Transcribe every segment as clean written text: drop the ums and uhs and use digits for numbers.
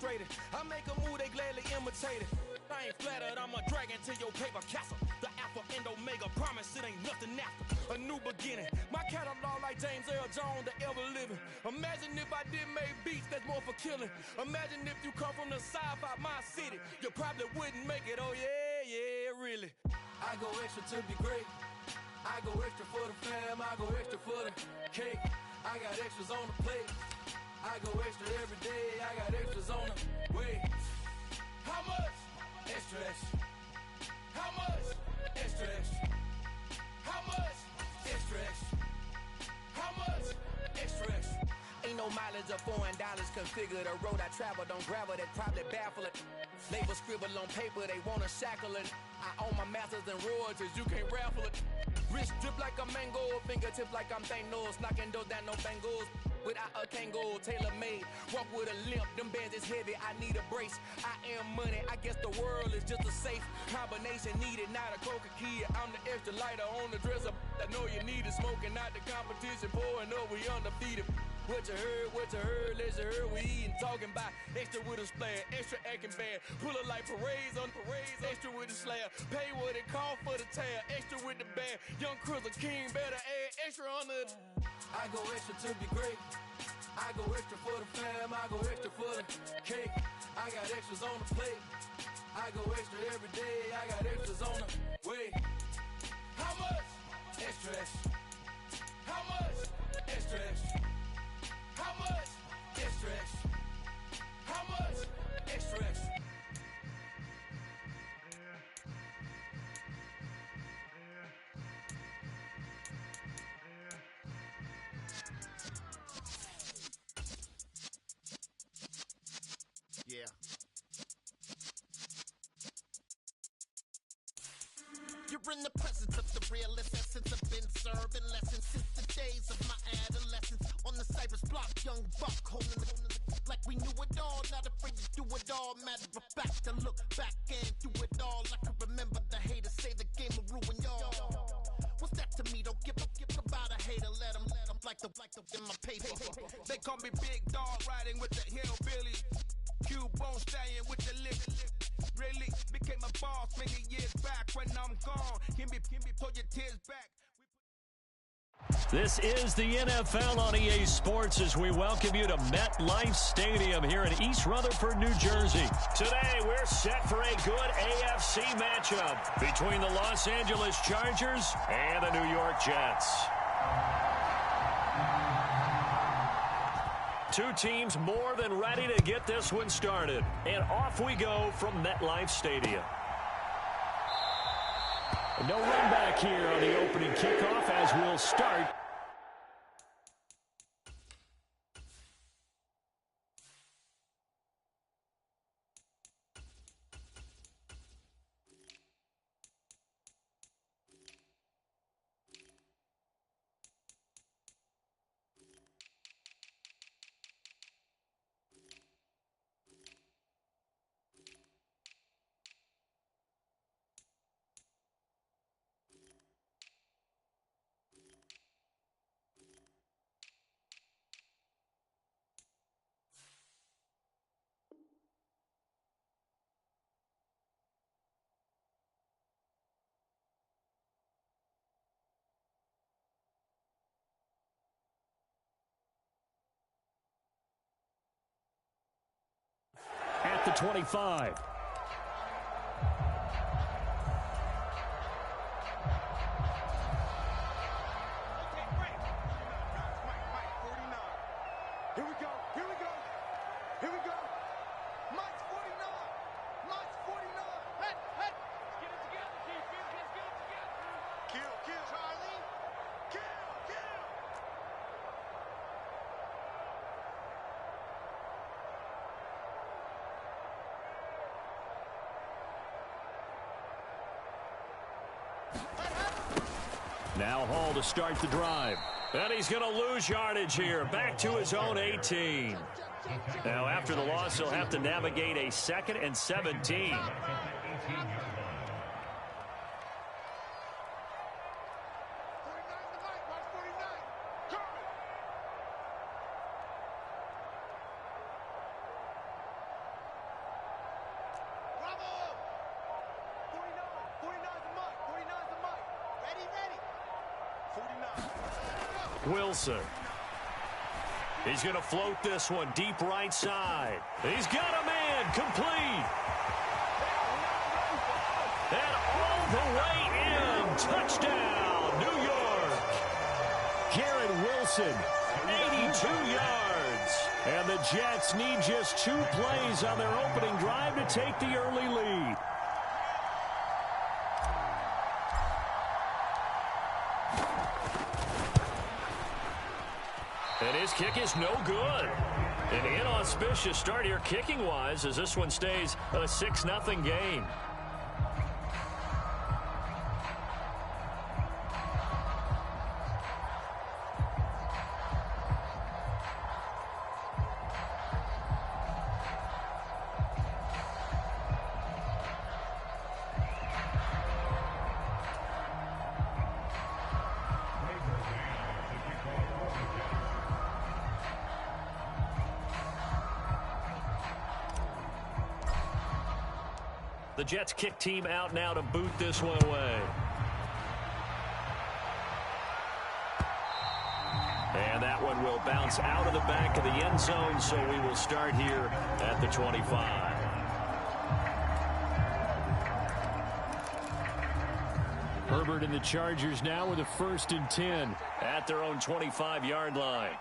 demonstrate it. I make a move, they gladly imitate it. I ain't flattered, I'm a dragon to your paper castle. The Alpha and Omega, promise it ain't nothing after. A new beginning, my catalog like James Earl Jones, the ever living. Imagine if I did make beats, that's more for killing. Imagine if you come from the sci-fi, my city, you probably wouldn't make it, oh yeah, really. I go extra to be great. I go extra for the fam, I go extra for the cake. I got extras on the plate. I go extra every day, I got extras on the way. How much? Extra, extra. How much? Extra, extra. How much? Extra, extra. How much? Extra, extra. Ain't no mileage of $4 configure. The road I travel don't gravel, that probably baffle it. Label scribble on paper, they wanna shackle it. I own my masters and royalties, you can't raffle it. Wrist drip like a mango, fingertips like I'm Thanos, knocking doors down, no bangles. Without a Kango, tailor-made, walk with a limp, them bands is heavy, I need a brace. I am money, I guess the world is just a safe combination needed, not a coca key. I'm the extra lighter on the dresser, I know you need it, smoking out the competition, pouring up, we undefeated. What you heard, let's hear we eatin', talking about extra with a splash, extra acting bad, pull it like parades on parades, extra with the slab, pay what it cost for the tab, extra with the band, young Crizzle King, better add extra on the. I go extra to be great, I go extra for the fam, I go extra for the cake, I got extras on the plate, I go extra every day, I got extras on the way. How much? Extra, extra. How much? Extra, extra. How much? Extra, extra. How much? Extra, extra. Yeah. You're in the presence of the realest essence. I've been serving lessons since the days of my adolescence. On the Cypress block, young buck holding the like we knew it all. Not afraid to do it all. Matter of fact, to look back and do it all. I can remember the haters say the game will ruin y'all. What's that to me? Don't give about a hater. Let them like the in my paper. They call me Big Dog, riding with the hillbillies. Cubone stallion with the lip. Really became a boss many years back. When I'm gone, can be pull your tears back. This is the NFL on EA Sports as we welcome you to MetLife Stadium here in East Rutherford, New Jersey. Today, we're set for a good AFC matchup between the Los Angeles Chargers and the New York Jets. Two teams more than ready to get this one started. And off we go from MetLife Stadium. No run back here on the opening kickoff as we'll start. At the 25. Now Hall to start the drive. And he's going to lose yardage here. Back to his own 18. Now after the loss, he'll have to navigate a 2nd and 17. Wilson. He's going to float this one deep right side. He's got a man complete. And all the way in. Touchdown, New York. Garrett Wilson, 82 yards. And the Jets need just 2 plays on their opening drive to take the early lead. And his kick is no good. An inauspicious start here kicking-wise as this one stays a 6-0 game. The Jets kick team out now to boot this one away. And that one will bounce out of the back of the end zone, so we will start here at the 25. Herbert and the Chargers now with a 1st and 10 at their own 25-yard line.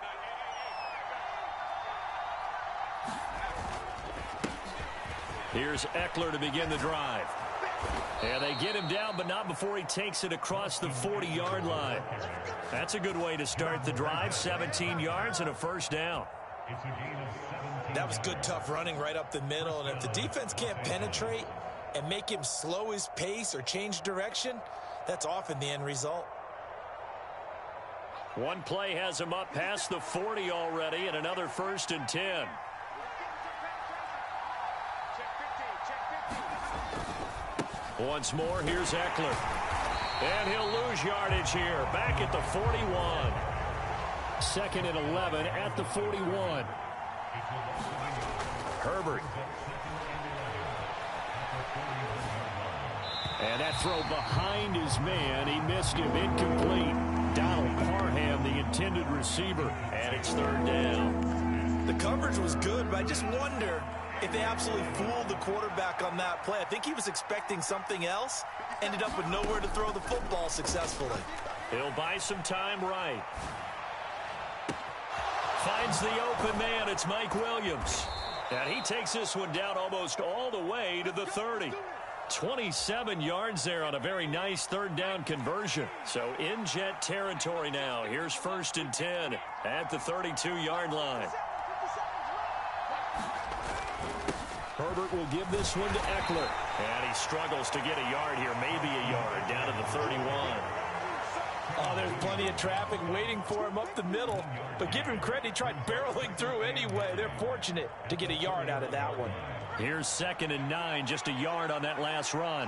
Here's Eckler to begin the drive. And they get him down, but not before he takes it across the 40-yard line. That's a good way to start the drive. 17 yards and a 1st down. That was good, tough running right up the middle. And if the defense can't penetrate and make him slow his pace or change direction, that's often the end result. One play has him up past the 40 already, and another 1st and 10. Once more, here's Eckler. And he'll lose yardage here. Back at the 41. 2nd and 11 at the 41. Herbert. And that throw behind his man. He missed him. Incomplete. Donald Parham, the intended receiver. And it's 3rd down. The coverage was good, but I just wonder if they absolutely fooled the quarterback on that play. I think he was expecting something else. Ended up with nowhere to throw the football successfully. He'll buy some time right. Finds the open man. It's Mike Williams. And he takes this one down almost all the way to the 30. 27 yards there on a very nice 3rd down conversion. So in Jet territory now. Here's 1st and 10 at the 32-yard line. Herbert will give this one to Eckler. And he struggles to get a yard here, maybe a yard, down to the 31. Oh, there's plenty of traffic waiting for him up the middle. But give him credit, he tried barreling through anyway. They're fortunate to get a yard out of that one. Here's 2nd and 9, just a yard on that last run.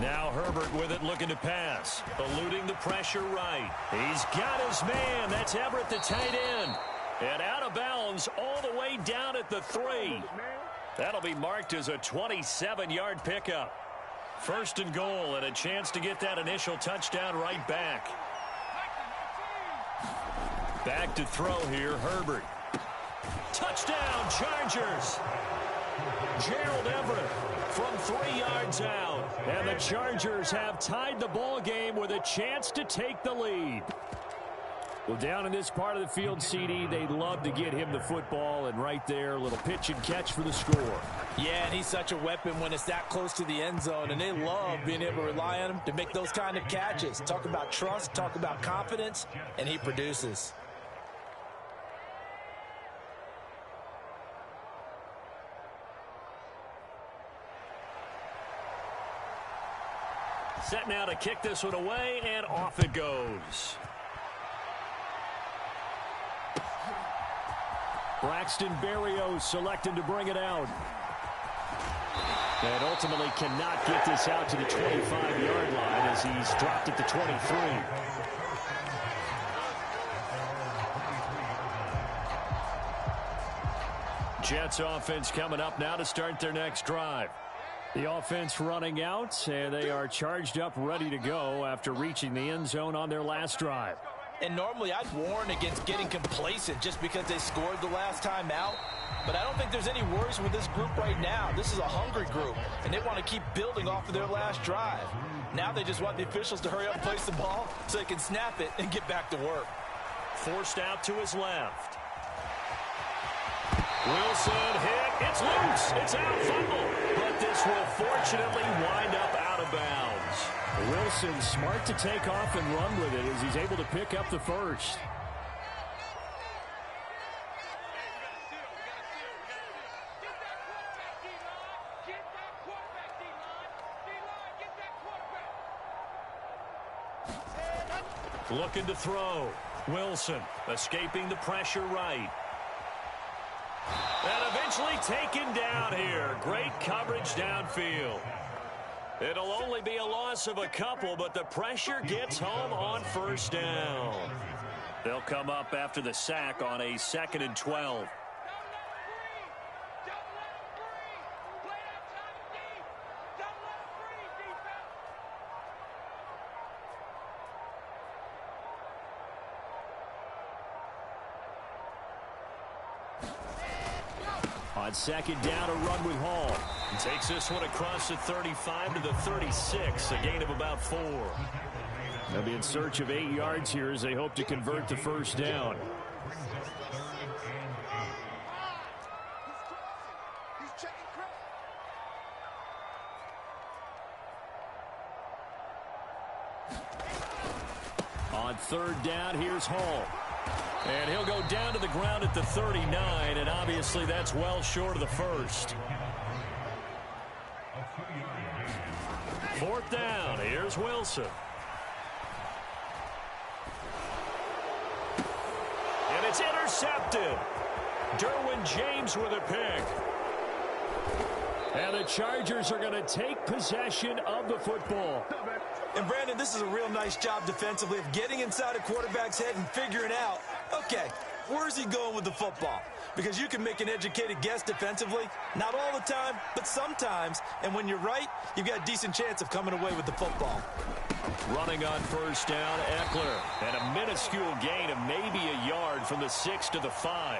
Now Herbert with it, looking to pass. Eluding the pressure right. He's got his man. That's Everett, the tight end. And out of bounds all the way down at the 3. That'll be marked as a 27-yard pickup. 1st and goal, and a chance to get that initial touchdown right back. Back to throw here, Herbert. Touchdown, Chargers. Gerald Everett from 3 yards out. And the Chargers have tied the ball game with a chance to take the lead. Well, down in this part of the field, CD, they'd love to get him the football, and right there, a little pitch and catch for the score. Yeah, and he's such a weapon when it's that close to the end zone, and they love being able to rely on him to make those kind of catches. Talk about trust, talk about confidence, and he produces. Set now to kick this one away, and off it goes. Braxton Berrios selected to bring it out. And ultimately cannot get this out to the 25-yard line as he's dropped at the 23. Jets offense coming up now to start their next drive. The offense running out, and they are charged up, ready to go after reaching the end zone on their last drive. And normally I'd warn against getting complacent just because they scored the last time out. But I don't think there's any worries with this group right now. This is a hungry group, and they want to keep building off of their last drive. Now they just want the officials to hurry up and place the ball so they can snap it and get back to work. Forced out to his left. Wilson hit. It's loose. It's out, fumble. But this will fortunately wind up out of bounds. Wilson smart to take off and run with it as he's able to pick up the first. Looking to throw. Wilson escaping the pressure right. And eventually taken down here. Great coverage downfield. It'll only be a loss of a couple, but the pressure gets home on first down. They'll come up after the sack on a 2nd and 12. On 2nd down, a run with Hall. He takes this one across the 35 to the 36, a gain of about 4. They'll be in search of 8 yards here as they hope to convert the first down. On 3rd down, here's Hall. And he'll go down to the ground at the 39, and obviously that's well short of the first. 4th down, here's Wilson. And it's intercepted. Derwin James with a pick. And the Chargers are going to take possession of the football. And Brandon, this is a real nice job defensively of getting inside a quarterback's head and figuring out, okay, where's he going with the football? Because you can make an educated guess defensively, not all the time, but sometimes. And when you're right, you've got a decent chance of coming away with the football. Running on first down, Eckler. And a minuscule gain of maybe a yard from the 6 to the 5.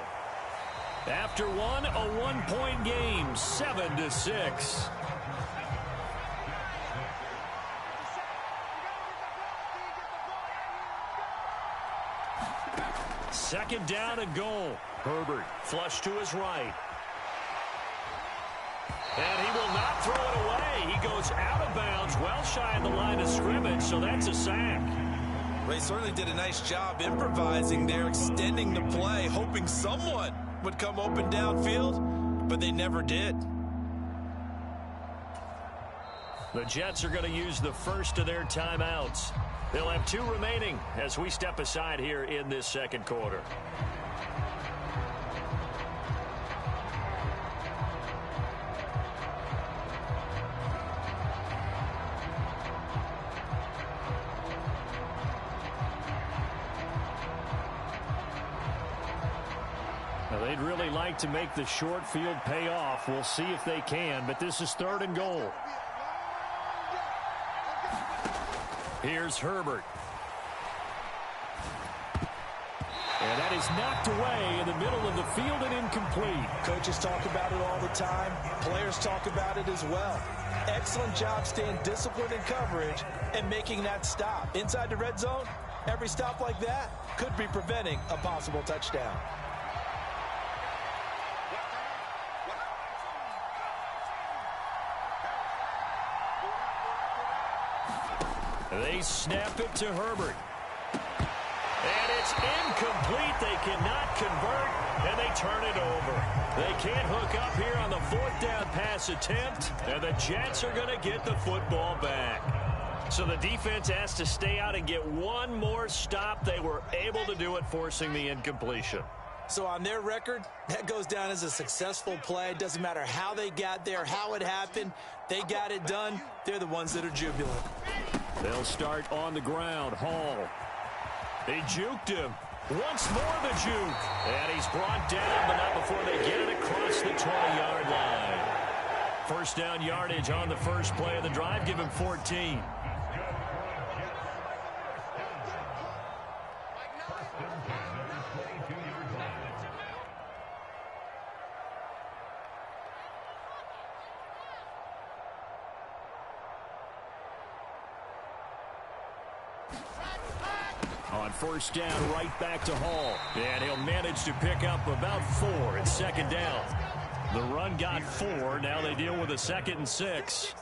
After one, a 1-point game, 7-6. 2nd down and goal. Herbert flush to his right. And he will not throw it away. He goes out of bounds, well shy of the line of scrimmage, so that's a sack. They certainly did a nice job improvising there, extending the play, hoping someone would come open downfield, but they never did. The Jets are going to use the first of their timeouts. They'll have 2 remaining as we step aside here in this 2nd quarter. Now, they'd really like to make the short field pay off. We'll see if they can, but this is 3rd and goal. Here's Herbert. And that is knocked away in the middle of the field and incomplete. Coaches talk about it all the time. Players talk about it as well. Excellent job staying disciplined in coverage and making that stop. Inside the red zone, every stop like that could be preventing a possible touchdown. They snap it to Herbert. And it's incomplete. They cannot convert, and they turn it over. They can't hook up here on the 4th down pass attempt, and the Jets are going to get the football back. So the defense has to stay out and get one more stop. They were able to do it, forcing the incompletion. So on their record, that goes down as a successful play. Doesn't matter how they got there, how it happened. They got it done. They're the ones that are jubilant. They'll start on the ground. Hall. He juked him. Once more the juke. And he's brought down, but not before they get it across the 20-yard line. First down yardage on the first play of the drive. Give him 14. On first down, right back to Hall. And he'll manage to pick up about 4 at second down. The run got 4. Now they deal with a 2nd and 6.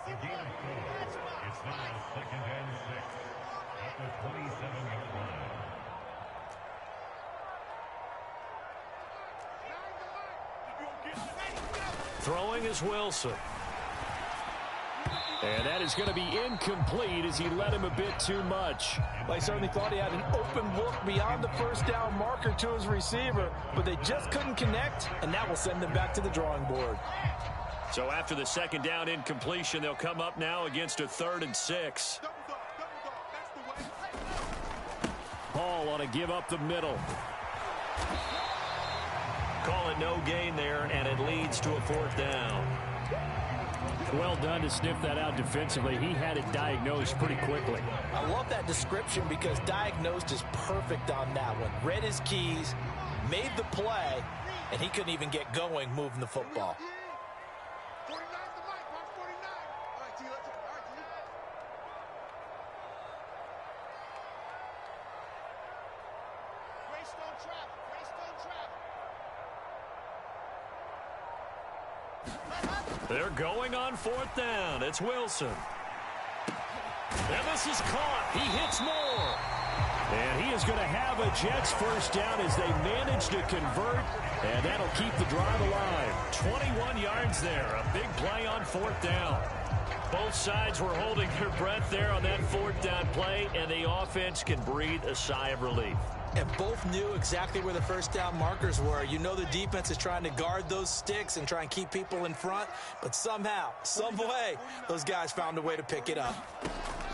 Throwing is Wilson. And that is going to be incomplete as he led him a bit too much. Well, he certainly thought he had an open look beyond the first down marker to his receiver, but they just couldn't connect, and that will send them back to the drawing board. So after the 2nd down incompletion, they'll come up now against a 3rd and 6. Hall on a give up the middle. Call it no gain there, and it leads to a 4th down. Well done to sniff that out defensively. He had it diagnosed pretty quickly. I love that description because diagnosed is perfect on that one. Read his keys, made the play, and he couldn't even get going moving the football. They're going on 4th down. It's Wilson. And this is caught. He hits more. And he is going to have a Jets first down as they manage to convert. And that'll keep the drive alive. 21 yards there. A big play on 4th down. Both sides were holding their breath there on that 4th down play. And the offense can breathe a sigh of relief. And both knew exactly where the first down markers were. You know the defense is trying to guard those sticks and try and keep people in front. But somehow, some way, those guys found a way to pick it up.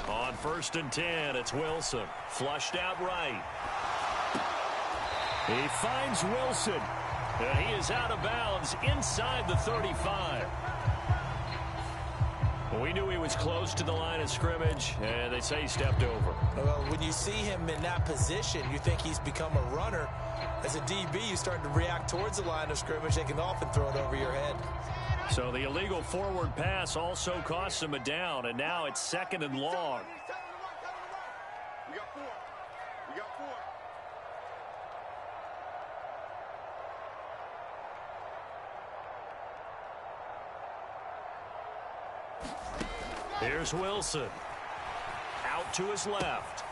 On 1st and 10, it's Wilson. Flushed out right. He finds Wilson. And he is out of bounds inside the 35. We knew he was close to the line of scrimmage, and they say he stepped over. Well, when you see him in that position, you think he's become a runner. As a DB, you start to react towards the line of scrimmage. They can often throw it over your head. So the illegal forward pass also costs him a down, and now it's 2nd and long. We got 4. We got 4. Here's Wilson. Out to his left.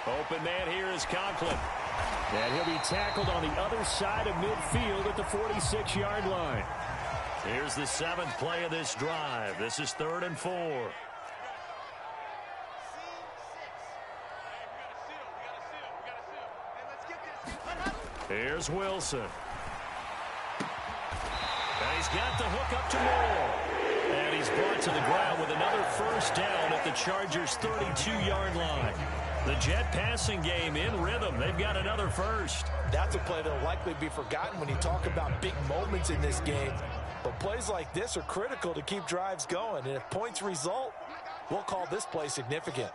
Open man here is Conklin. And he'll be tackled on the other side of midfield at the 46-yard line. Here's the 7th play of this drive. This is 3rd and 4. Here's Wilson. And he's got the hook up to Moore. And he's brought to the ground with another first down at the Chargers' 32-yard line. The Jet passing game in rhythm. They've got another first. That's a play that will likely be forgotten when you talk about big moments in this game. But plays like this are critical to keep drives going. And if points result, we'll call this play significant.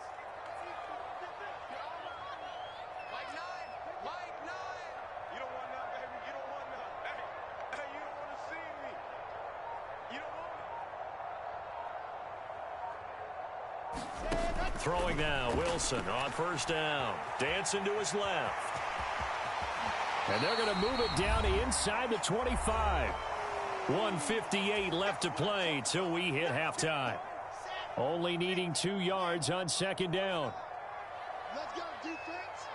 Throwing now, Wilson on first down. Dancing to his left. And they're going to move it down to inside the 25. 1:58 left to play till we hit halftime. Only needing 2 yards on 2nd down. Let's go, defense.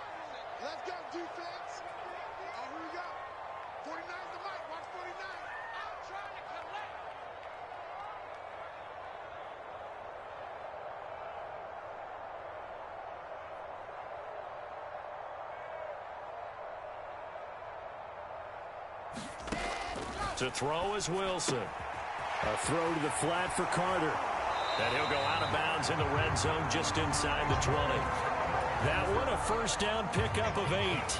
Let's go, defense. Oh, here we go. 49's the mic. Watch 49. I'm trying to collect. To throw is Wilson. A throw to the flat for Carter. And he'll go out of bounds in the red zone just inside the 20. That one a first down pickup of 8.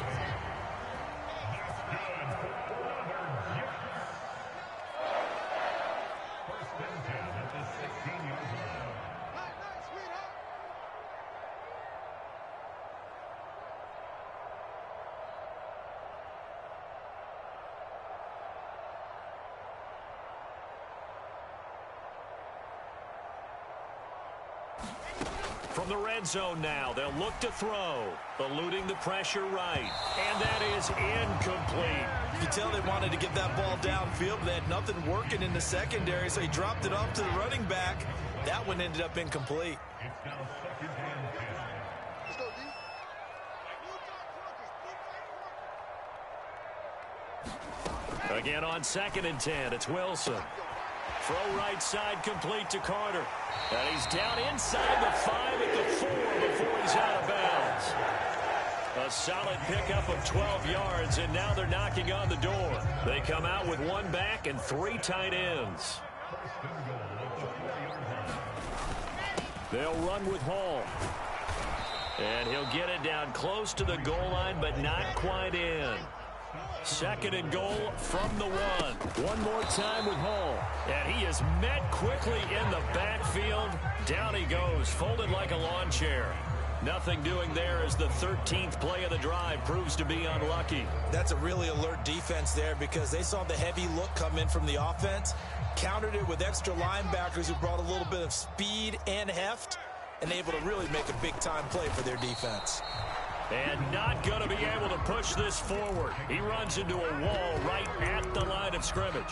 From the red zone now, they'll look to throw. Eluding the pressure right. And that is incomplete. You can tell they wanted to get that ball downfield, but they had nothing working in the secondary, so he dropped it off to the running back. That one ended up incomplete. Again on 2nd and 10, it's Wilson. Throw right side complete to Carter. And he's down inside the 5 at the 4 before he's out of bounds. A solid pickup of 12 yards, and now they're knocking on the door. They come out with 1 back and 3 tight ends. They'll run with Hall. And he'll get it down close to the goal line, but not quite in. 2nd and goal from the 1. One more time with Hall. And he is met quickly in the backfield. Down he goes, folded like a lawn chair. Nothing doing there as the 13th play of the drive proves to be unlucky. That's a really alert defense there because they saw the heavy look come in from the offense, countered it with extra linebackers who brought a little bit of speed and heft, and able to really make a big-time play for their defense. And not going to be able to push this forward. He runs into a wall right at the line of scrimmage.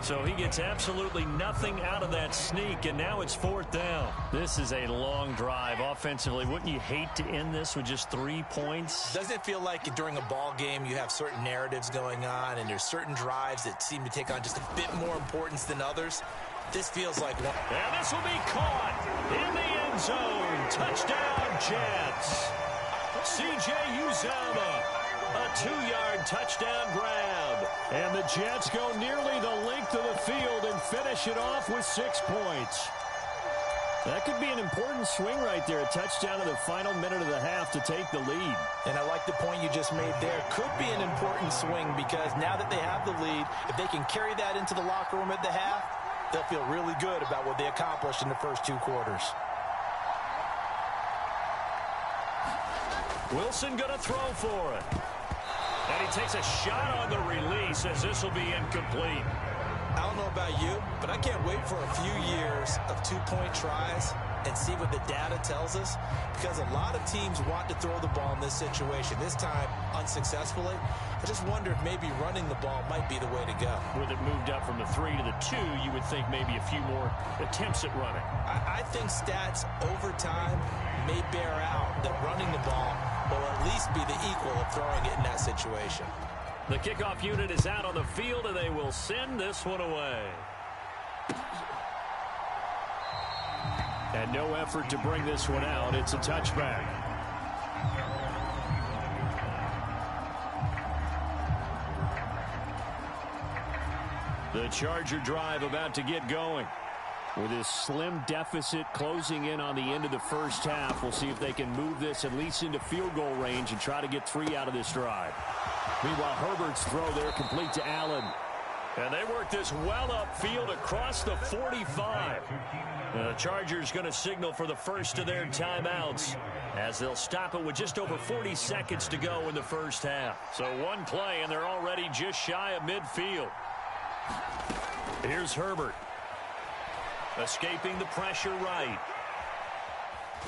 So he gets absolutely nothing out of that sneak, and now it's 4th down. This is a long drive offensively. Wouldn't you hate to end this with just 3 points? Doesn't it feel like during a ball game you have certain narratives going on, and there's certain drives that seem to take on just a bit more importance than others? This feels like one. And this will be caught in the end zone. Touchdown, Jets. C.J. Uzomah, a 2-yard touchdown grab. And the Jets go nearly the length of the field and finish it off with 6 points. That could be an important swing right there. A touchdown in the final minute of the half to take the lead. And I like the point you just made there. Could be an important swing because now that they have the lead, if they can carry that into the locker room at the half, they'll feel really good about what they accomplished in the first 2 quarters. Wilson going to throw for it. And he takes a shot on the release as this will be incomplete. I don't know about you, but I can't wait for a few years of 2-point tries and see what the data tells us, because a lot of teams want to throw the ball in this situation. This time, unsuccessfully. I just wonder if maybe running the ball might be the way to go. With it moved up from the 3 to the 2, you would think maybe a few more attempts at running. I think stats over time may bear out that running the ball will at least be the equal of throwing it in that situation. The kickoff unit is out on the field, and they will send this one away. And no effort to bring this one out. It's a touchback. The Charger drive about to get going. With this slim deficit closing in on the end of the first half, we'll see if they can move this at least into field goal range and try to get 3 out of this drive. Meanwhile, Herbert's throw there complete to Allen. And they work this well upfield across the 45. The Chargers going to signal for the first of their timeouts as they'll stop it with just over 40 seconds to go in the first half. So 1 play, and they're already just shy of midfield. Here's Herbert. Escaping the pressure right.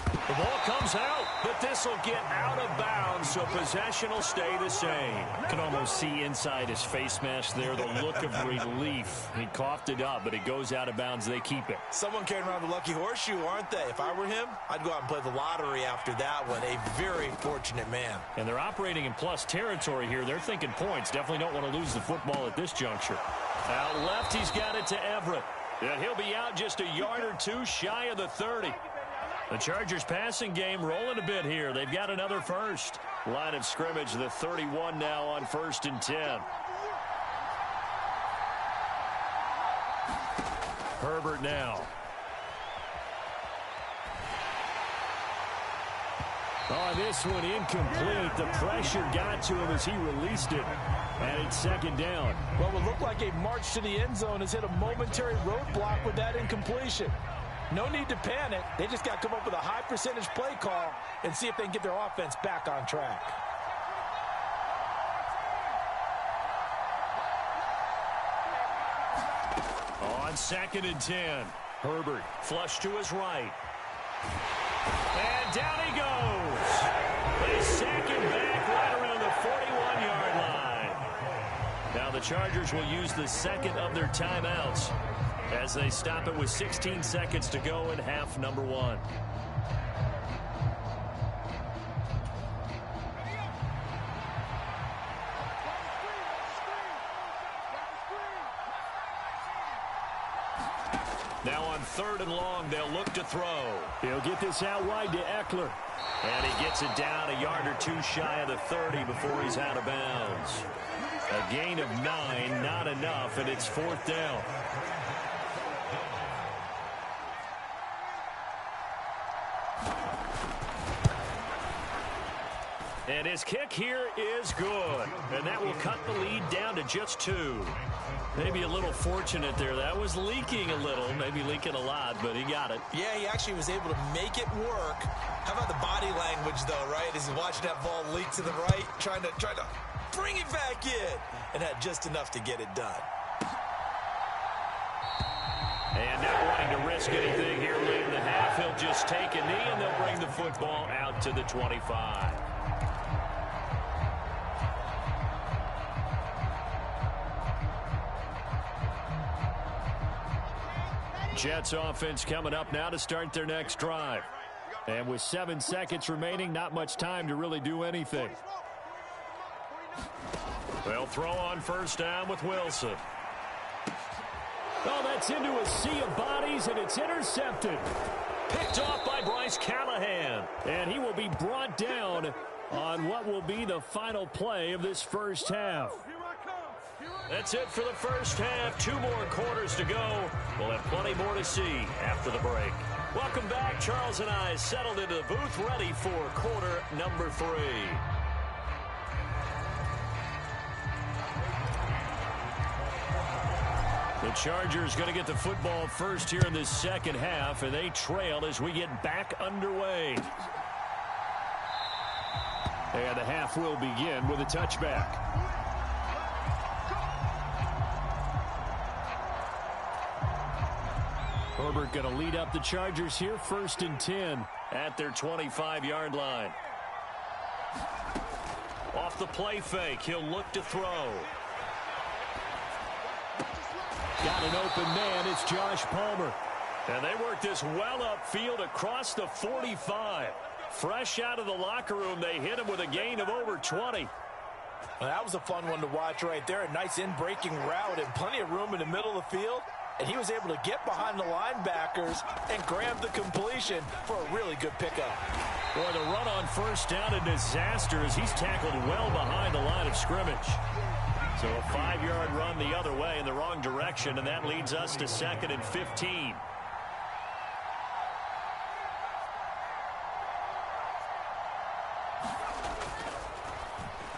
The ball comes out, but this will get out of bounds, so possession will stay the same. You can almost see inside his face mask there the look of relief. He coughed it up, but it goes out of bounds. They keep it. Someone carrying around the lucky horseshoe, aren't they? If I were him, I'd go out and play the lottery after that one. A very fortunate man. And they're operating in plus territory here. They're thinking points. Definitely don't want to lose the football at this juncture. Out left, he's got it to Everett. And he'll be out just a yard or 2 shy of the 30. The Chargers passing game rolling a bit here. They've got another first. Line of scrimmage, the 31 now on 1st and 10. Herbert now. Oh, this one incomplete. The pressure got to him as he released it. And it's 2nd down. Well, what looked like a march to the end zone has hit a momentary roadblock with that incompletion. No need to panic. They just got to come up with a high percentage play call and see if they can get their offense back on track. On 2nd and 10. Herbert flush to his right. And down he goes. They sack him back right around the 41-yard line. Now the Chargers will use the second of their timeouts as they stop it with 16 seconds to go in half number 1. Now on 3rd and long, they'll look to throw. He'll get this out wide to Eckler. And he gets it down a yard or two shy of the 30 before he's out of bounds. A gain of 9, not enough, and it's 4th down. And his kick here is good. And that will cut the lead down to just 2. Maybe a little fortunate there. That was leaking a little, maybe leaking a lot, but he got it. Yeah, he actually was able to make it work. How about the body language, though, right? As he's watching that ball leak to the right, trying to bring it back in, and had just enough to get it done. And not wanting to risk anything here late in the half, he'll just take a knee, and they'll bring the football out to the 25. Jets offense coming up now to start their next drive. And with 7 seconds remaining, not much time to really do anything. They'll throw on 1st down with Wilson. Oh, that's into a sea of bodies, and it's intercepted. Picked off by Bryce Callahan. And he will be brought down on what will be the final play of this first half. That's it for the first half. 2 more quarters to go. We'll have plenty more to see after the break. Welcome back. Charles and I settled into the booth, ready for quarter number 3. The Chargers going to get the football first here in this second half, and they trail as we get back underway. And the half will begin with a touchback. Herbert going to lead up the Chargers here, 1st and 10 at their 25-yard line. Off the play fake, he'll look to throw. Got an open man, it's Josh Palmer. And they work this well upfield across the 45. Fresh out of the locker room, they hit him with a gain of over 20. Well, that was a fun one to watch right there. A nice in-breaking route and plenty of room in the middle of the field. And he was able to get behind the linebackers and grab the completion for a really good pickup. Boy, the run on 1st down a disaster as he's tackled well behind the line of scrimmage. So a 5-yard run the other way in the wrong direction, and that leads us to 2nd and 15.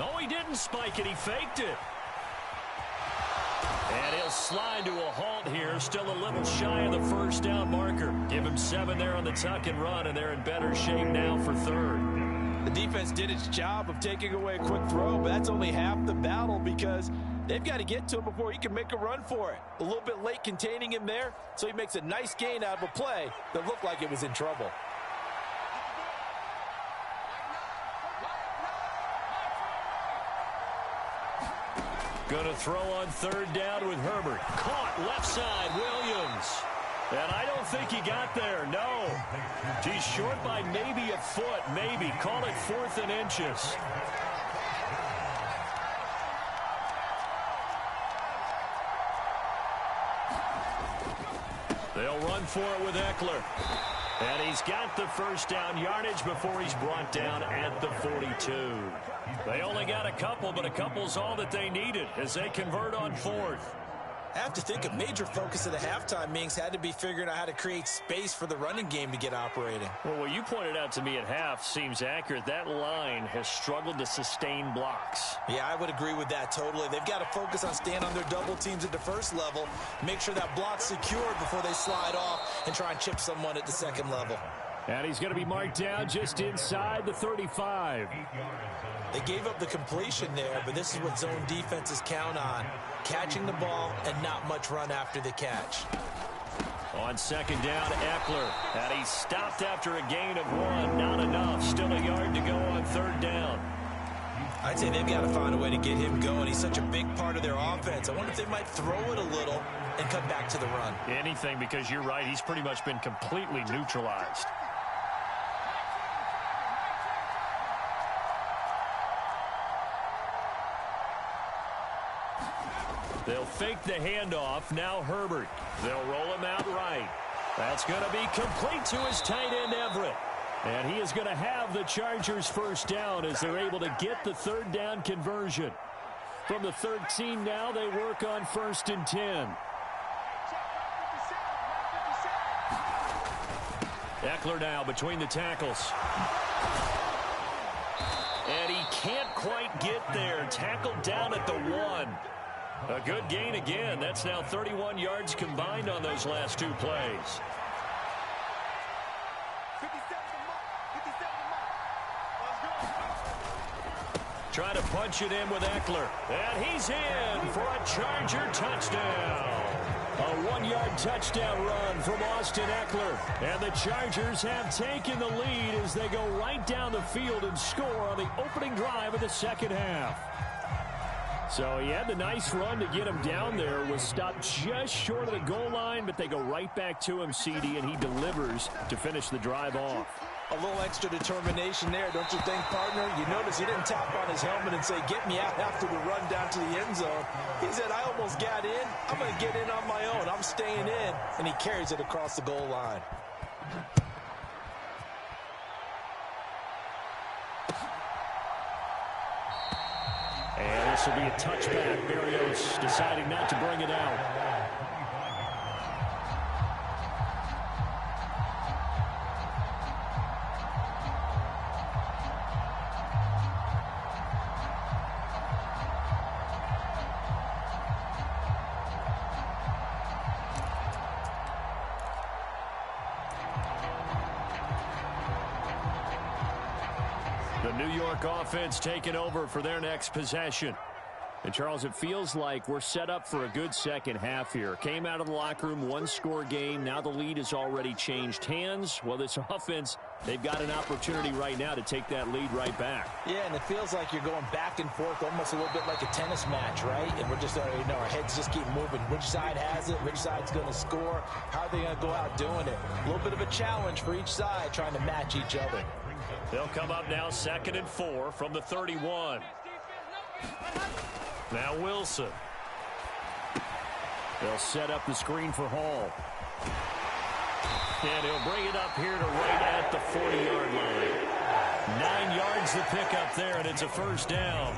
Oh, he didn't spike it. He faked it. And he'll slide to a halt here, still a little shy of the 1st down marker. Give him 7 there on the tuck and run, and they're in better shape now for 3rd. The defense did its job of taking away a quick throw, but that's only half the battle because they've got to get to him before he can make a run for it. A little bit late containing him there, so he makes a nice gain out of a play that looked like it was in trouble. Going to throw on 3rd down with Herbert. Caught left side, Williams. And I don't think he got there, no. He's short by maybe a foot, maybe. Call it 4th and inches. They'll run for it with Eckler. And he's got the 1st down yardage before he's brought down at the 42. They only got a couple, but a couple's all that they needed as they convert on 4th. I have to think a major focus of the halftime meetings had to be figuring out how to create space for the running game to get operating. Well, what you pointed out to me at half seems accurate. That line has struggled to sustain blocks. Yeah, I would agree with that totally. They've got to focus on staying on their double teams at the 1st level, make sure that block's secured before they slide off and try and chip someone at the 2nd level. And he's going to be marked down just inside the 35. They gave up the completion there, but this is what zone defenses count on. Catching the ball and not much run after the catch. On second down, Eckler. And he stopped after a gain of 1. Not enough. Still a yard to go on third down. I'd say they've got to find a way to get him going. He's such a big part of their offense. I wonder if they might throw it a little and cut back to the run. Anything, because you're right. He's pretty much been completely neutralized. They'll fake the handoff. Now Herbert. They'll roll him out right. That's going to be complete to his tight end, Everett. And he is going to have the Chargers first down as they're able to get the third down conversion. From the 13 now, they work on 1st and 10. Eckler now between the tackles. And he can't quite get there. Tackled down at the 1. A good gain again. That's now 31 yards combined on those last 2 plays. Trying to punch it in with Eckler. And he's in for a Charger touchdown. A 1-yard touchdown run from Austin Eckler. And the Chargers have taken the lead as they go right down the field and score on the opening drive of the second half. So he had the nice run to get him down there. Was stopped just short of the goal line, but they go right back to him, CD, and he delivers to finish the drive off. A little extra determination there, don't you think, partner? You notice he didn't tap on his helmet and say, get me out after the run down to the end zone. He said, I almost got in. I'm going to get in on my own. I'm staying in. And he carries it across the goal line. And this will be a touchback. Berrios deciding not to bring it out. The New York offense taking over for their next possession. And, Charles, it feels like we're set up for a good second half here. Came out of the locker room, 1-score game. Now the lead has already changed hands. Well, this offense, they've got an opportunity right now to take that lead right back. Yeah, and it feels like you're going back and forth almost a little bit like a tennis match, right? And we're just, our heads just keep moving. Which side has it? Which side's going to score? How are they going to go out doing it? A little bit of a challenge for each side trying to match each other. They'll come up now 2nd and 4 from the 31. Now Wilson. They'll set up the screen for Hall. And he'll bring it up here to right at the 40-yard line. 9 yards to pick up there, and it's a first down.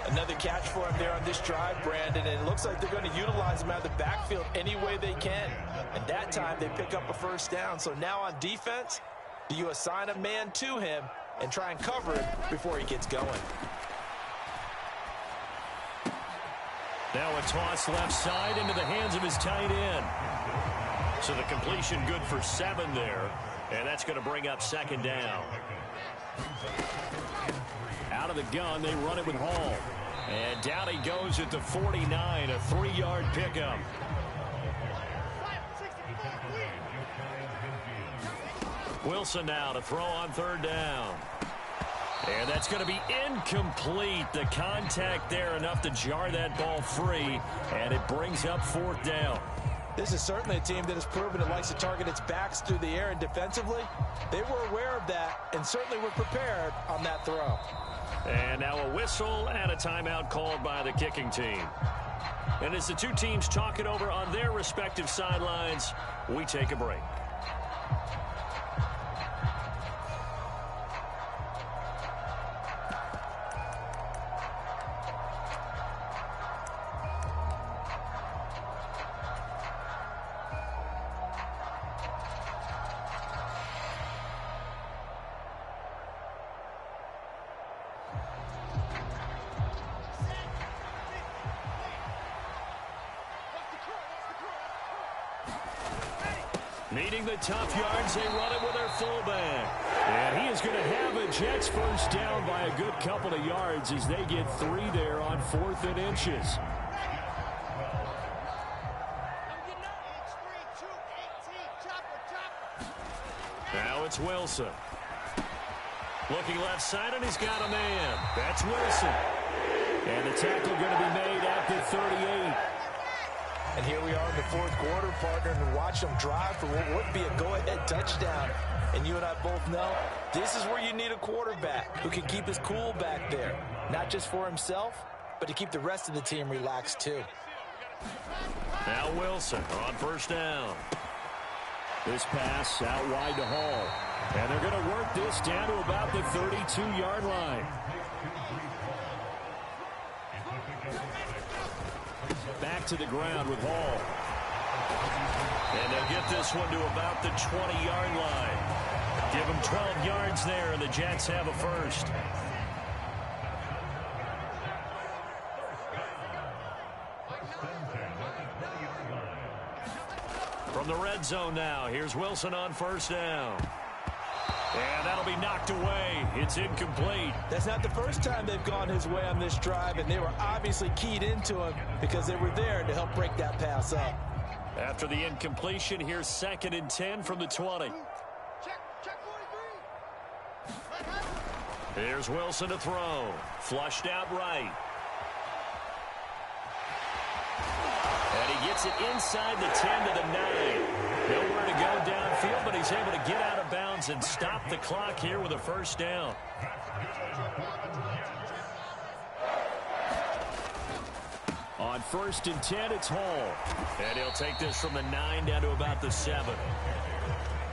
Another catch for him there on this drive, Brandon, and it looks like they're going to utilize him out of the backfield any way they can. And that time they pick up a first down. So now on defense, do you assign a man to him and try and cover him before he gets going? Now a toss left side into the hands of his tight end. So the completion good for 7 there. And that's going to bring up 2nd down. Out of the gun, they run it with Hall. And down he goes at the 49, a 3-yard pickup. Wilson now to throw on 3rd down. And that's going to be incomplete. The contact there enough to jar that ball free. And it brings up 4th down. This is certainly a team that has proven it likes to target its backs through the air and defensively. They were aware of that and certainly were prepared on that throw. And now a whistle and a timeout called by the kicking team. And as the two teams talk it over on their respective sidelines, we take a break. Needing the tough yards, they run it with their fullback. And he is going to have a Jets first down by a good couple of yards as they get 3 there on 4th and inches. Now it's Wilson. Looking left side, and he's got a man. That's Wilson. And the tackle going to be made at the 38. And here we are in the fourth quarter, partner, and watch them drive for what would be a go-ahead touchdown. And you and I both know this is where you need a quarterback who can keep his cool back there. Not just for himself, but to keep the rest of the team relaxed too. Now Wilson on first down. This pass out wide to Hall. And they're going to work this down to about the 32-yard line. Back to the ground with Hall. And they'll get this one to about the 20-yard line. Give them 12 yards there, and the Jets have a first. From the red zone now, here's Wilson on first down. And that'll be knocked away. It's incomplete. That's not the first time they've gone his way on this drive, and they were obviously keyed into him because they were there to help break that pass up. After the incompletion, here's 2nd and 10 from the 20. Here's Wilson to throw. Flushed out right. And he gets it inside the 10 to the 9. Nowhere to go downfield, but he's able to get out of bounds and stop the clock here with a first down. On 1st and 10, it's Hall. And he'll take this from the 9 down to about the 7.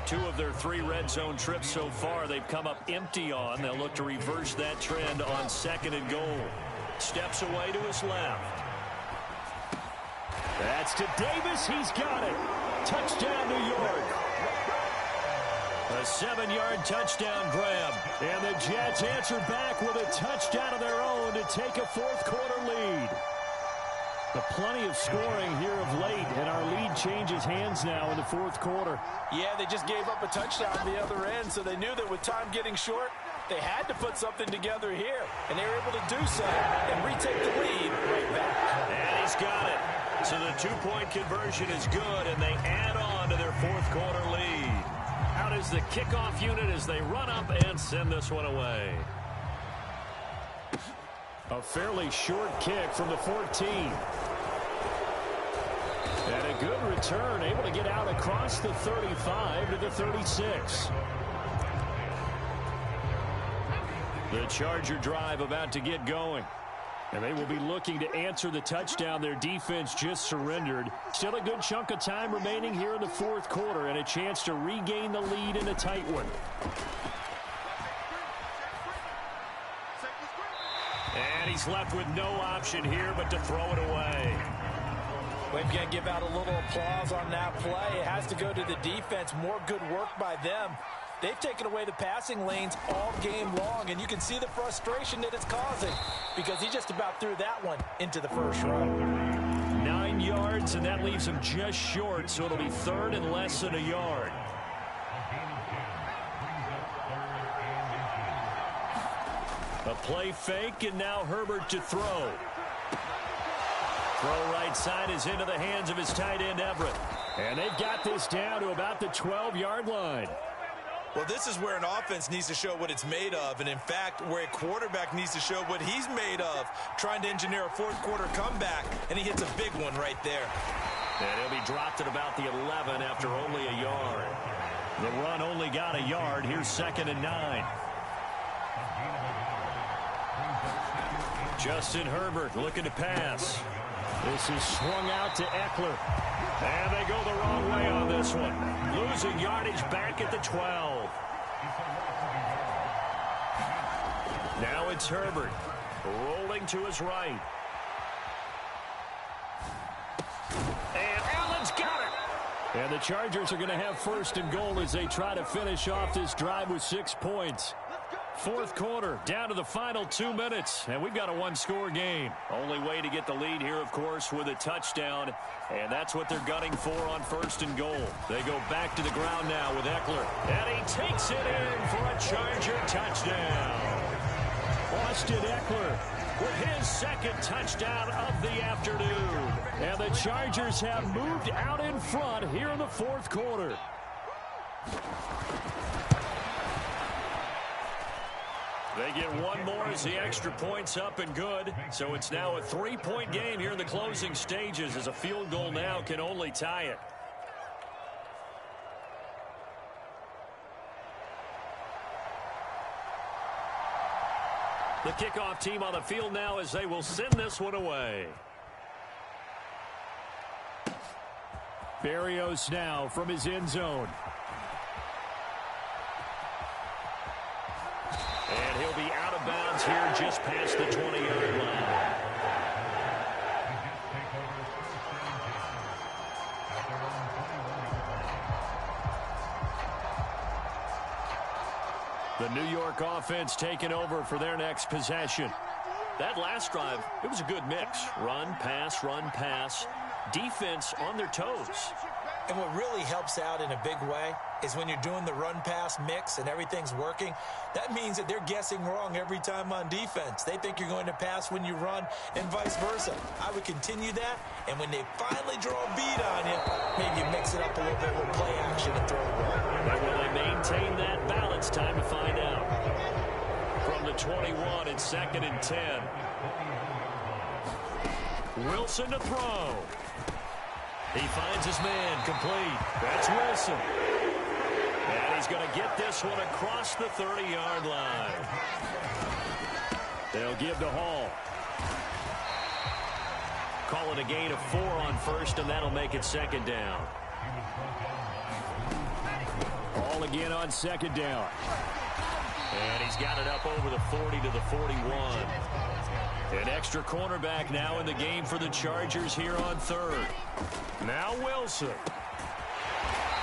2 of their 3 red zone trips so far they've come up empty on. They'll look to reverse that trend on 2nd and goal. Steps away to his left. That's to Davis. He's got it. Touchdown, New York. A 7-yard touchdown grab. And the Jets answer back with a touchdown of their own to take a fourth-quarter lead. But plenty of scoring here of late, and our lead changes hands now in the fourth quarter. Yeah, they just gave up a touchdown on the other end, so they knew that with time getting short, they had to put something together here. And they were able to do so and retake the lead right back. And he's got it. So the 2-point conversion is good, and they add on to their fourth-quarter lead. Out is the kickoff unit as they run up and send this one away. A fairly short kick from the 14. And a good return, able to get out across the 35 to the 36. The Charger drive about to get going. And they will be looking to answer the touchdown their defense just surrendered. Still a good chunk of time remaining here in the fourth quarter and a chance to regain the lead in a tight one. And he's left with no option here but to throw it away. We've got to give out a little applause on that play. It has to go to the defense. More good work by them. They've taken away the passing lanes all game long, and you can see the frustration that it's causing because he just about threw that one into the first row. 9 yards, and that leaves him just short, so it'll be 3rd and less than a yard. A play fake, and now Herbert to throw. Throw right side is into the hands of his tight end, Everett. And they've got this down to about the 12-yard line. Well, this is where an offense needs to show what it's made of, and in fact, where a quarterback needs to show what he's made of, trying to engineer a fourth-quarter comeback, and he hits a big one right there. And he'll be dropped at about the 11 after only a yard. The run only got a yard. Here's 2nd and 9. Justin Herbert looking to pass. This is swung out to Eckler. And they go the wrong way on this one. Losing yardage back at the 12. Now it's Herbert. Rolling to his right. And Allen's got it. And the Chargers are going to have 1st and goal as they try to finish off this drive with 6 points. Fourth quarter, down to the final 2 minutes, and we've got a one-score game. Only way to get the lead here, of course, with a touchdown, and that's what they're gunning for on 1st and goal. They go back to the ground now with Eckler, and he takes it in for a Charger touchdown. Austin Eckler with his 2nd touchdown of the afternoon, and the Chargers have moved out in front here in the fourth quarter. They get one more as the extra point's up and good. So it's now a 3-point game here in the closing stages, as a field goal now can only tie it. The kickoff team on the field now as they will send this one away. Barrios now from his end zone. And he'll be out of bounds here just past the 20-yard line. The New York offense taking over for their next possession. That last drive, it was a good mix. Run, pass, defense on their toes. And what really helps out in a big way is when you're doing the run-pass mix and everything's working, that means that they're guessing wrong every time on defense. They think you're going to pass when you run and vice versa. I would continue that, and when they finally draw a bead on you, maybe you mix it up a little bit with play action and throw the ball. But will they maintain that balance? Time to find out. From the 21, it's 2nd and 10. Wilson to throw. He finds his man, complete. That's Wilson. And he's going to get this one across the 30-yard line. They'll give to Hall. Call it a gain of 4 on first, and that'll make it 2nd down. Hall again on 2nd down. And he's got it up over the 40 to the 41. An extra cornerback now in the game for the Chargers here on 3rd. Now Wilson.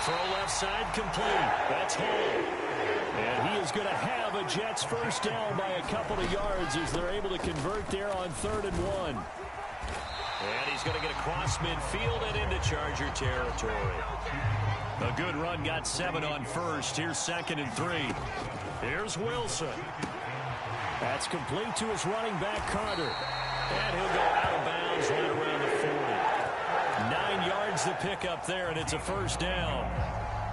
Throw left side complete. That's Hall. And he is going to have a Jets first down by a couple of yards as they're able to convert there on 3rd and 1. And he's going to get across midfield and into Charger territory. A good run, got 7 on first. Here's 2nd and 3. Here's Wilson. That's complete to his running back, Carter. And he'll go out of bounds right around the 40. 9 yards to pick up there, and it's a first down.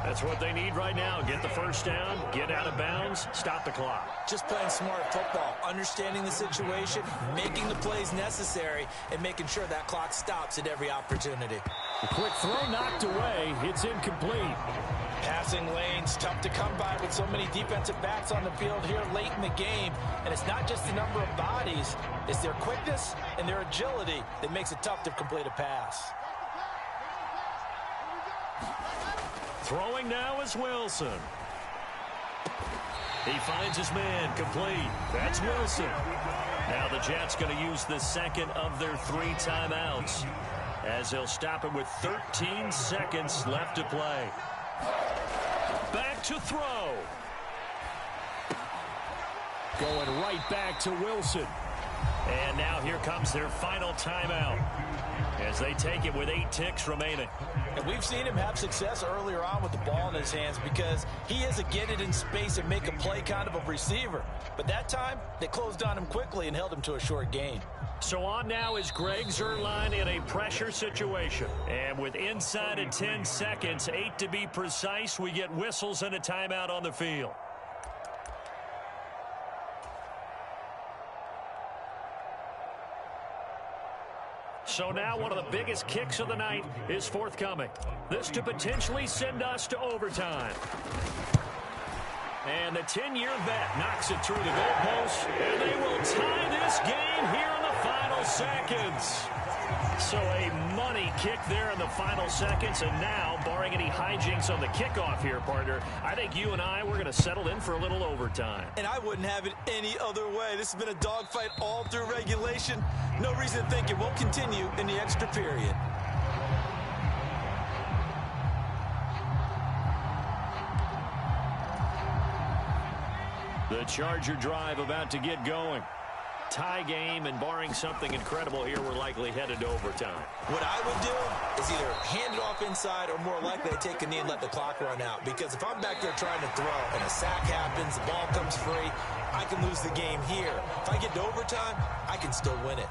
That's what they need right now. Get the first down, get out of bounds, stop the clock. Just playing smart football, understanding the situation, making the plays necessary, and making sure that clock stops at every opportunity. The quick throw knocked away. It's incomplete. Passing lanes, tough to come by with so many defensive backs on the field here late in the game. And it's not just the number of bodies, it's their quickness and their agility that makes it tough to complete a pass. Throwing now is Wilson. He finds his man, complete. That's Wilson. Now the Jets going to use the second of their 3 timeouts as they'll stop him with 13 seconds left to play. Back to throw. Going right back to Wilson. And now here comes their final timeout as they take it with 8 ticks remaining. And we've seen him have success earlier on with the ball in his hands because he is a get it in space and make a play kind of a receiver. But that time, they closed on him quickly and held him to a short gain. So on now is Greg Zuerlein in a pressure situation. And with inside of 10 seconds, 8 to be precise, we get whistles and a timeout on the field. So now one of the biggest kicks of the night is forthcoming. This to potentially send us to overtime. And the 10-year vet knocks it through the goalpost, and they will tie this game here in the final seconds. So a money kick there in the final seconds, and now, barring any hijinks on the kickoff here, partner, I think you and I, we're going to settle in for a little overtime. And I wouldn't have it any other way. This has been a dogfight all through regulation. No reason to think it won't continue in the extra period. The Charger drive about to get going. Tie game, and barring something incredible here, we're likely headed to overtime. What I would do is either hand it off inside or more likely to take a knee and let the clock run out. Because if I'm back there trying to throw and a sack happens, the ball comes free, I can lose the game here. If I get to overtime, I can still win it.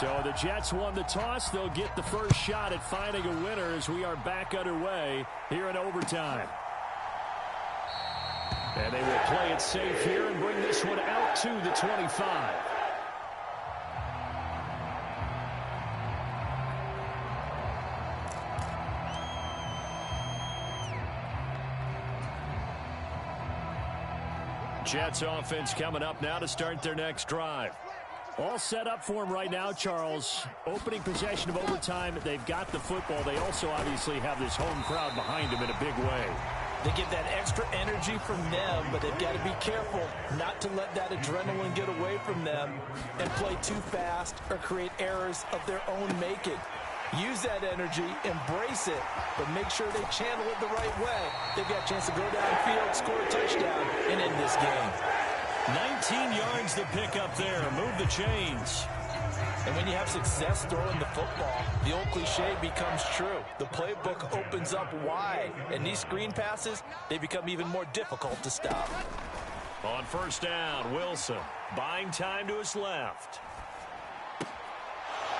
So the Jets won the toss. They'll get the first shot at finding a winner as we are back underway here in overtime. And they will play it safe here and bring this one out to the 25. Jets offense coming up now to start their next drive. All set up for them right now, Charles. Opening possession of overtime. They've got the football. They also obviously have this home crowd behind them in a big way. They get that extra energy from them, but they've got to be careful not to let that adrenaline get away from them and play too fast or create errors of their own making. Use that energy, embrace it, but make sure they channel it the right way. They've got a chance to go downfield, score a touchdown, and end this game. 19 yards to pick up there. Move the chains. And when you have success throwing the football, the old cliche becomes true. The playbook opens up wide, and these screen passes, they become even more difficult to stop. On first down, Wilson buying time to his left.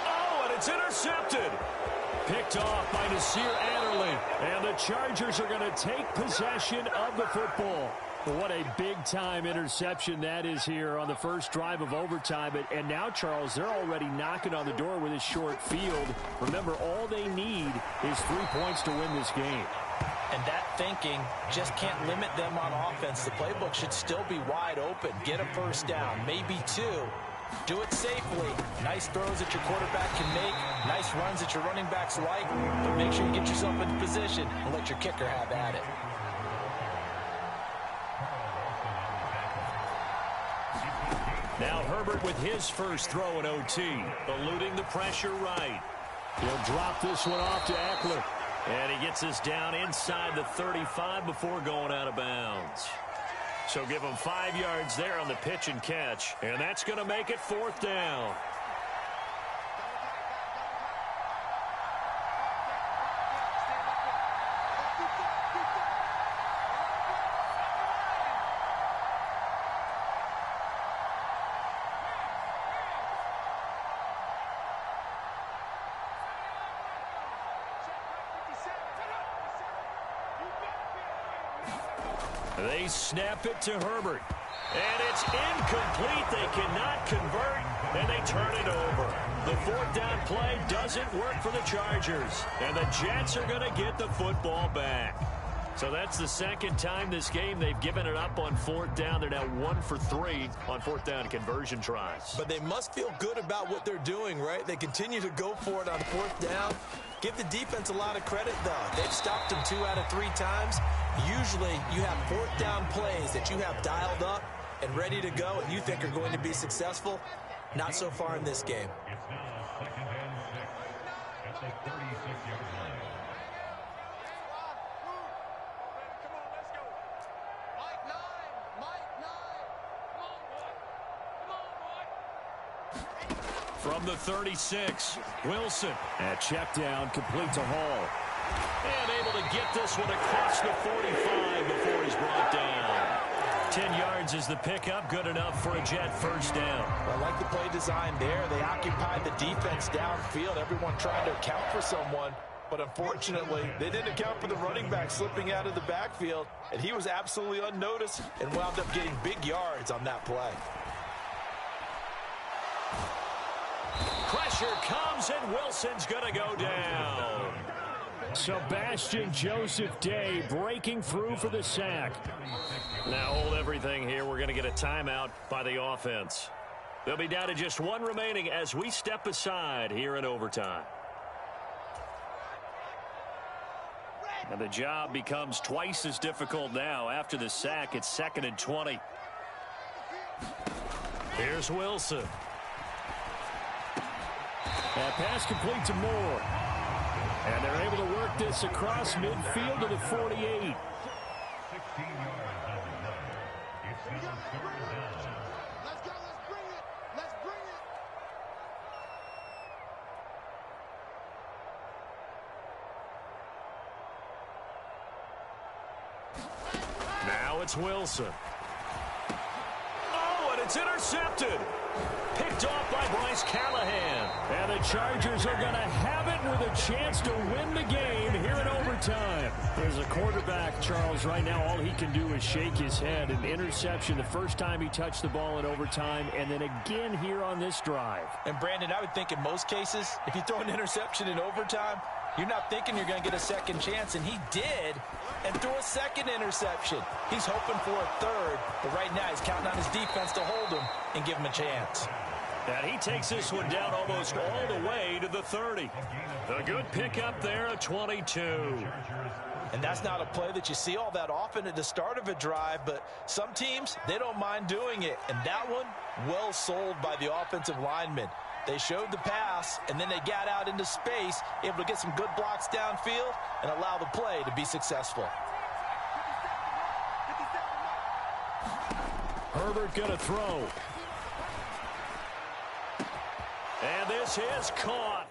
Oh, and it's intercepted. Picked off by Nasir Adderley. And the Chargers are going to take possession of the football. What a big-time interception that is here on the first drive of overtime. And now, Charles, they're already knocking on the door with a short field. Remember, all they need is 3 points to win this game. And that thinking just can't limit them on offense. The playbook should still be wide open. Get a first down, maybe two. Do it safely. Nice throws that your quarterback can make. Nice runs that your running backs like. But make sure you get yourself into position and let your kicker have at it. Now Herbert with his first throw in OT, eluding the pressure right. He'll drop this one off to Eckler. And he gets us down inside the 35 before going out of bounds. So give him 5 yards there on the pitch and catch. And that's going to make it fourth down. They snap it to Herbert. And it's incomplete. They cannot convert, and they turn it over. The fourth down play doesn't work for the Chargers. And the Jets are going to get the football back. So that's the second time this game they've given it up on fourth down. They're now 1 for 3 on fourth down conversion tries. But they must feel good about what they're doing, right? They continue to go for it on fourth down. Give the defense a lot of credit, though. They've stopped them 2 out of 3 times. Usually you have fourth down plays that you have dialed up and ready to go and you think are going to be successful. Not so far in this game. From the 36, Wilson. And check down, complete to Hall. And able to get this one across the 45 before he's brought down. 10 yards is the pickup, good enough for a Jet first down. I like the play design there. They occupied the defense downfield. Everyone trying to account for someone. But unfortunately, they didn't account for the running back slipping out of the backfield. And he was absolutely unnoticed and wound up getting big yards on that play. Pressure comes, and Wilson's going to go down. Sebastian Joseph Day breaking through for the sack. Now hold everything here. We're going to get a timeout by the offense. They'll be down to just 1 remaining as we step aside here in overtime. And the job becomes twice as difficult now. After the sack, it's 2nd and 20. Here's Wilson. That pass complete to Moore. And they're able to work this across midfield to the 48. Now it's Wilson. Oh, and it's intercepted. Picked off by Bryce Callahan. And the Chargers are going to have it with a chance to win the game here in overtime. As a quarterback, Charles, right now all he can do is shake his head. An interception the first time he touched the ball in overtime, and then again here on this drive. And, Brandon, I would think in most cases, if you throw an interception in overtime, you're not thinking you're going to get a second chance, and he did, and threw a second interception. He's hoping for a third, but right now he's counting on his defense to hold him and give him a chance. And he takes this one down almost all the way to the 30. A good pickup there at 22. And that's not a play that you see all that often at the start of a drive, but some teams, they don't mind doing it. And that one, well sold by the offensive lineman. They showed the pass, and then they got out into space, able to get some good blocks downfield and allow the play to be successful. Herbert going to throw. And this is caught.